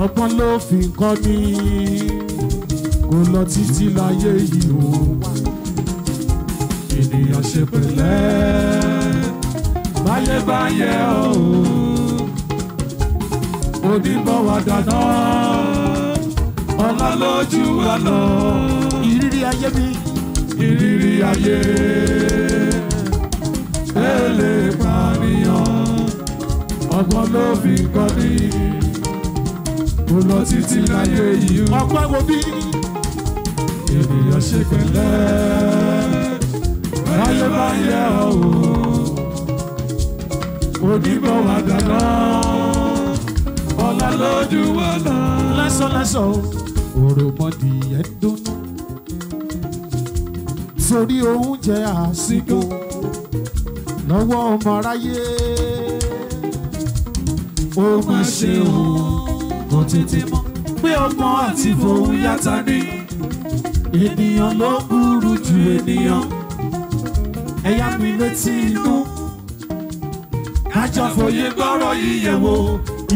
Ọgbọ́n ló fi ń kọ́ ni kò lọ títí láyé yìí ó wá. Ènìyàn ṣe pẹ̀lẹ́ báyé báyé o. Oníbọ̀ wà dáná ọlá lójú wa lọ. Ìrírí ayé mi, ìrírí ayé ẹ lè pànìyàn. Ọgbọ́n ló fi ń kọ́ ni kò lọ títí láyé yìí ó. Ọpẹ́ wo bí ènìyàn ṣe pẹ̀lẹ́ báyé báyé o. Oníbọ̀ wà dáná ọlá lójú wa lọ. Lẹ́sọ̀lẹ́sọ̀ òròmọdìyẹ ń dúnú torí oúnjẹ àsìkò lọ́wọ́ ọmọ aráyé. Ó má ṣe òun kò tètè mọ̀ pé ọmọ àti fòun yàtọ̀ ni. Ènìyàn ló burú ju ènìyàn. Ẹ̀yà mi létí inú kájọ fòye gbọ́rọ̀ yíyẹ̀ wò.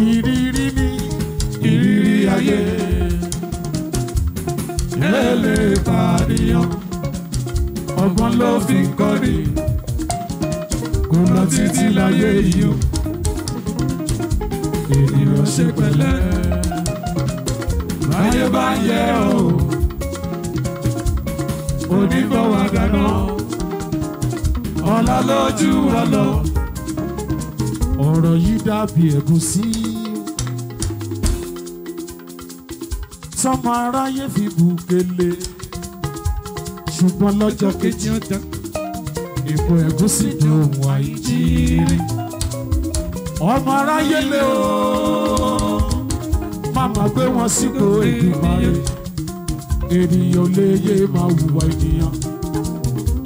Ìrírí mi, ìrírí ayé ẹ lè pànìyàn. Ọgbọ́n ló fi ń kọ́ni kò lọ títí láyé yìí ó. Ènìyàn ṣe pẹ̀lẹ́ báyé báyé o. Oníbọ̀ wà dáná ọlá lójú wa lọ. Ọ̀rọ̀ yìí dàbí ẹ̀gúsí tọ́mọ aráyé fi bùkélé. Ṣùgbọ́n lọ́jọ́ kejì ipò ẹ̀gúsí di ohun àìjírí. Ọmọ aráyé lé o, máma gbé wọn sípò Èdùmàrè. Ènìyàn lè yé máa hùwà ènìyàn.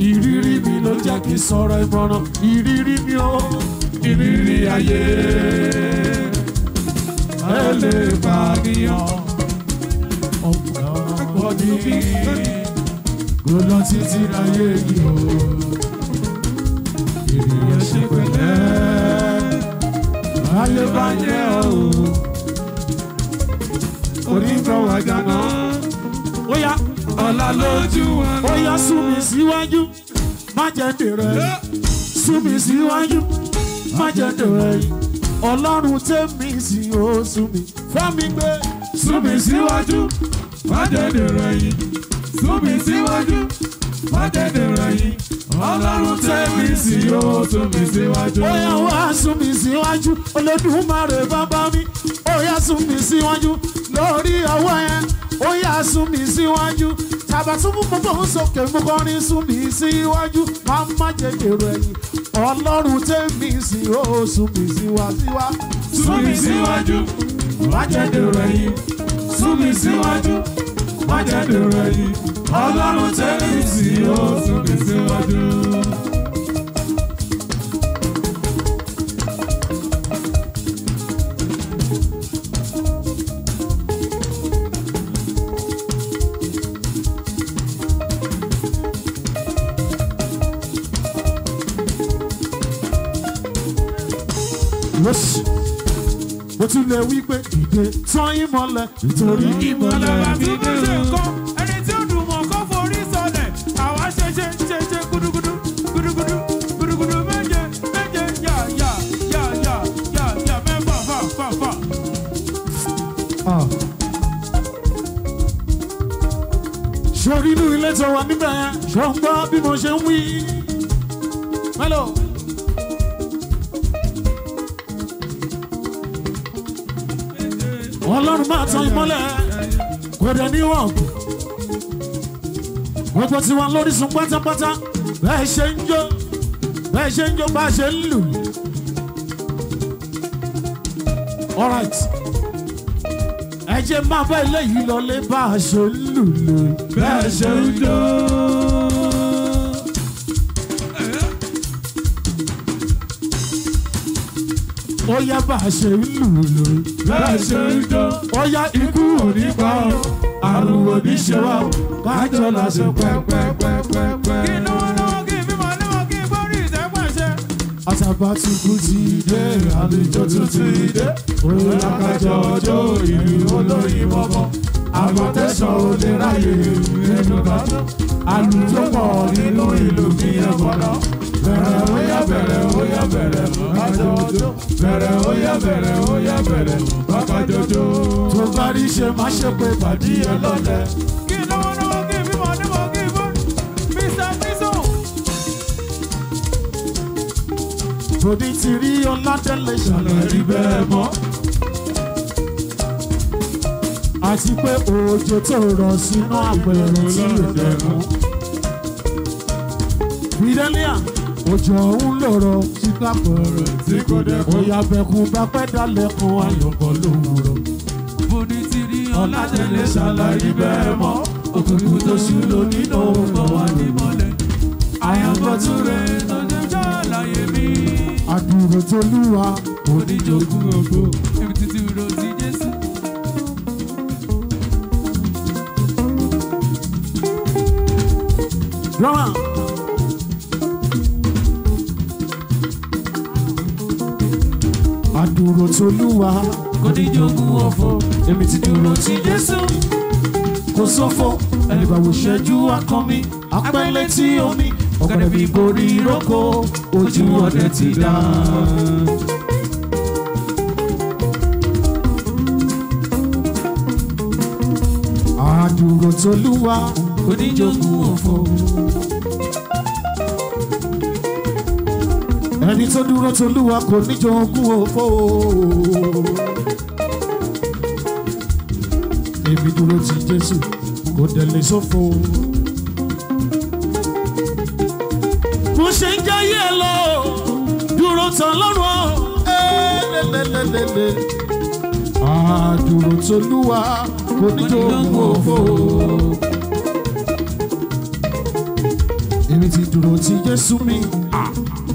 Ìrírí mi ló jẹ́ kí n sọ̀rọ̀ ìmọ̀ràn. Ìrírí mi o, ìrírí ayé ẹ lè pànìyàn. Ọ̀pọ̀ ní kò lọ títí láyé yìí o. Ènìyàn ṣe pẹ̀lẹ́ báyé báyé o. Oníbọ̀ wà dáná ó yá ọlá lójú wa lọ. Ó yá sún mi síwájú má jẹ́ dèrè. Sún mi síwájú má jẹ́ dèrè. Ọlọ́run tẹ́mi sí ó sún mi. Fọ́ mi gbé. Sún mi síwájú má jẹ́ dèrè yìí. Sún mi síwájú má jẹ́ dèrè yìí. Ọlọ́run tẹ́mi sí yóò sún mi síwájú. Ó yá wá sún mi síwájú, Olódùmarè bàbá mi. Ó yá sún mi síwájú, lórí ọwọ́ yẹn. Ó yá sún mi síwájú. Àtàbàtúbú gbogbo ń sókè mú kọrin sún mi síwájú. Máa má jẹ́ èrò ẹ̀yìn. Ọlọ́run tẹ́mi sí yóò sún mi síwájú. Sún mi síwájú, má jẹ́ èrò ẹ̀yìn. Sún mi síwájú, má jẹ́ èrò ẹ̀yìn. Ọlọ́run tẹ́mi sí yóò sún mi síwájú. Mo tún lè wí pé ìdè tán ìmọ̀lẹ̀ nítorí ìmọ̀lẹ̀ mi dé o. Ẹni tí ó dùn mọ̀ kó forí sọlẹ̀, àwa ṣe gudugudu gudugudu gudugudu méje yà mẹ́fà fà. Sori inú ilé tó wà níbẹ̀ yẹn, ṣó ń gbọ́ bí mo ṣe ń wí. Hello. Ọlọ́run máa tan ìmọ́lẹ̀ kò dẹ̀ ní wọ̀n. Gbogbo tí wọn lórísun pátápátá bẹ́ẹ̀ ṣe ń jó bá ṣe ń lù. Alright, ẹ jẹ́ máa bá eléyìí lọlé bá a ṣe ń lù lù. Bẹ́ẹ̀ ṣe ń jó. Ó yá bá a ṣe ń lù lù. Bẹ́ẹ̀ ṣe ń jó. Ó yá ikú ò ní pa ọ́, àrùn ò ní ṣe wá, kájọ la ṣe pẹ́pẹ́pẹ́pẹ́. Kí lọ́wọ́lọ́wọ́ kí bímọ níwọ̀n kí gbórí ìtẹ́pàṣẹ. Atabatubu ti dé, àlejò tún ti dé. Òun lákàjọ ọjọ́ ìlú olóyin mọ́mọ́. Àmọ̀tẹ́sán ò lè ráyè nínú bàtà. Àlùjọ pọ̀ nínú ìlú kí ẹ bọ̀ lọ. Bẹ̀rẹ̀ ó yá bẹ̀rẹ̀ ó yá bẹ̀rẹ̀ kájọ ọjọ́. Bẹ̀rẹ̀ ó yá bẹ̀rẹ̀ ó yá bẹ̀rẹ̀ kájọ ọjọ́. Tó bá rí ṣe má ṣe pé pàdé ẹ lọ́lẹ̀. Kí lọ́wọ́lọ́wọ́ kí bímọ níwọ̀n kí gbórí Mr. Prison. Tòdí ti rí Ọládélé ṣàlàyé bẹ́ẹ̀ mọ́. àti pé òjò tó rọ̀ sínú àpẹẹrẹ tí ò dẹ̀kun. Fidelia òjò ọ̀hún lọ̀rọ̀ sínú àpẹẹrẹ tí kò dẹ̀kun. Òyà bẹ̀kún bá pẹ́ dálẹ̀kùn ayọ̀bọ̀ lówùrọ̀. Bòdì ti rí Ọládélé ṣàlàyé bẹ́ẹ̀ mọ́. òkùnkùn tó ṣú lò nínú ọgbọ̀n wà ní mọ́lẹ̀. Àyàngbọ́ tún rẹ̀ lọ́jọ́ àlàyé mi. Àdúró t'Olúwa Oníjogún ògo, èmi títí ro ti Jésù. Drama. Àdúró t'Olúwa Oníjogún òfo, èmi ti dúró ti Jésù. kò sófo ẹni bá wò ṣẹ́jú akọmi apẹ́lẹ́ tí omi ọ̀gẹ̀dẹ̀ bí borí ìrókò ojú ọdẹ ti dá. Àdúró t'Olúwa Oníjogún òfo, ẹni tó dúró t'Olúwa kò ní jogún òfo. Èmi dúró ti Jésù kò dẹ̀ lè ṣòfò. Mo ṣe ń jáyé lọ dúró tán lọ́rùn lélẹ́lẹ́lẹ́lẹ́. Àdúró t'Olúwa kò ní jogún òfo. Èmi ti dúró ti Jésù mi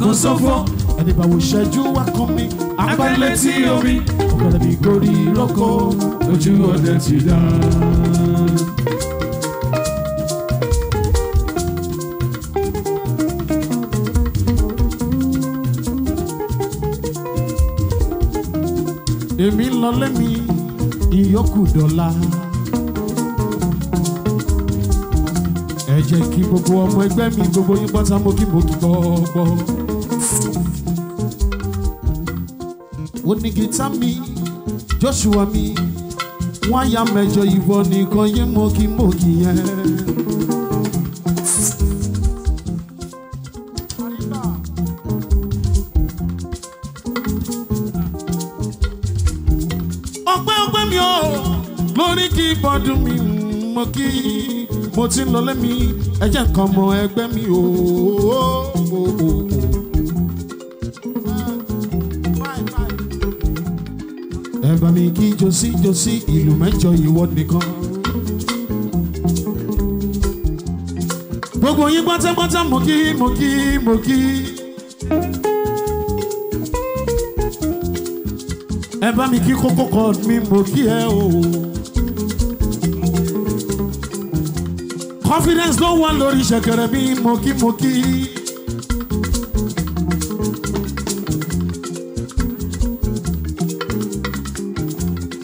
kò ṣòfò. Ẹni bá wo ṣẹ́jú wá kàn mí apẹ́lẹ́ tí omi ọ̀gẹ̀dẹ̀ bí gorí ìrókò ojú ọdẹ ti dá. Èmi ń lọ lẹ́mi ìyókù dọ̀la. Ẹ jẹ́ kí gbogbo ọmọ ẹgbẹ́ mi gbogbo yín pátá mo kí gbọ́gbọ́. Ó ní gítá mi Joshua mi wọ́n á ya mẹ́jọ ìwọ nìkan yín mo kí yẹn. gbé mi o lórí kí bọ́dún mi mo kí mo ti ń lọ lẹ́mi ẹ̀jẹ̀ nǹkan mọ ẹgbẹ́ mi o. ẹ bá mi kí jòsí jòsí ìlú mẹ́jọ ìwọ nìkan. gbogbo yín pátápátá mo kí mo kí mo kí. ẹ bá mi kí kókó kan mi mo kí ẹ o. confidence ló wà lórí ṣẹ̀kẹ̀rẹ̀ mi mo kí mo kí.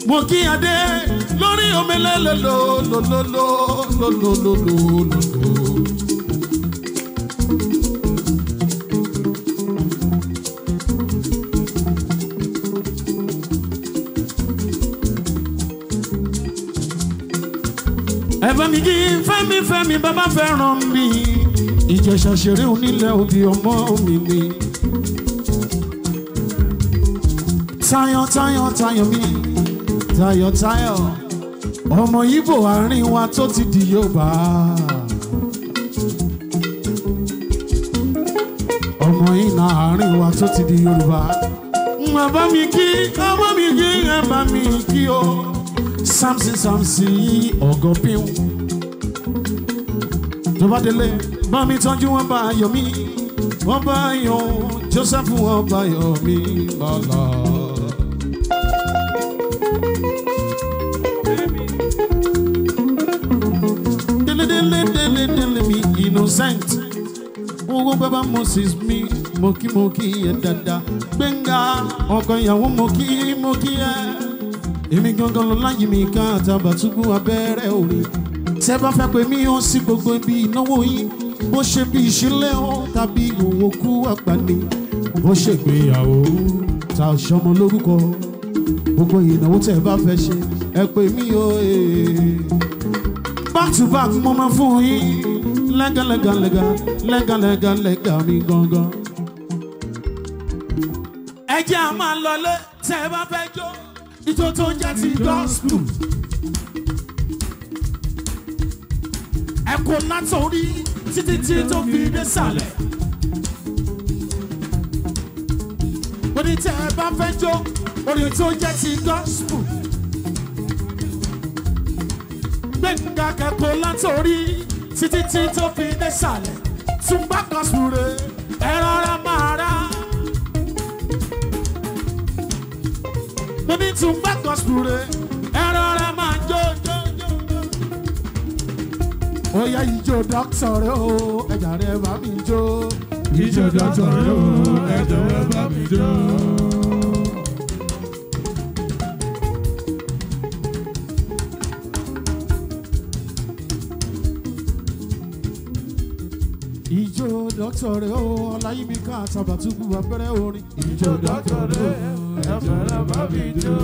mo kí adé lórí omelele lololololololololo. ẹ bá mi kí fẹ́mi bàbá fẹ́ràn mi Ìjẹ̀ṣà ṣeré onílẹ̀ òbí ọmọ mi ni. Táyọ̀ mi Táyọ̀ ọmọ Ìgbò àárín wa tó ti di Yorùbá. ọmọ ìnà àárín wa tó ti di Yorùbá. ẹ bá mi kí ẹ bá mi kí o. Samson ọgọ́pín tó bá délé bá mi tọ́jú wọn bá yọ mí wọn bá yọ Joseph wọn bá yọ mí bàlá. délé mi innocent owó bàbá Moses mi mọ́kí ẹ̀ dáadáa Gbẹ́ngà ọkọ ìyàwó mọ́kí ẹ̀. èmi gangan lọ láyé mi ká Atabatubu abẹ́rẹ́ orí. tẹ́ bá fẹ́ pé mi ó sí gbogbo ibi ìnáwó yín bó ṣe bí ìṣílẹ̀ ó tàbí òwò kú àgbà ni bó ṣe gbéyàwó ta ṣọmọ lórúkọ gbogbo ìnáwó tẹ́ bá fẹ́ ṣe ẹ pè mí o. back to back mo máa fún yín lẹ́gà mi gangan. ẹ jẹ́ a máa lọlé tẹ́ bá fẹ́ jó. Ìjọ tó jẹ́ ti gospel. Ẹ̀kọ́ látòrí títí tí tó fi dé sàlẹ̀. Orin tẹ́ ẹ bá fẹ́ jó, orin tó jẹ́ ti gospel. Gbẹ̀ngà kẹ́kọ̀ọ́ látòrí títí tí tó fi dé sàlẹ̀. Túnbà gospel rẹ̀ ẹ rọra máa rà. Mo ní túnbà gospel rẹ̀ ẹ rọra máa jó. Oya ijó dọ́kítọ̀ rẹ̀ o, ẹ̀jà rẹ̀ bá mi jó. Ijó dọ́kítọ̀ rẹ̀ o, ẹ̀jà rẹ̀ bá mi jó. Ijó dọ́kítọ̀ rẹ̀ o, Ọláyímíká Atabatubu abẹ́rẹ́ orin. Ijó dọ́kítọ̀ rẹ̀ o, ẹ̀jà rẹ̀ bá mi jó.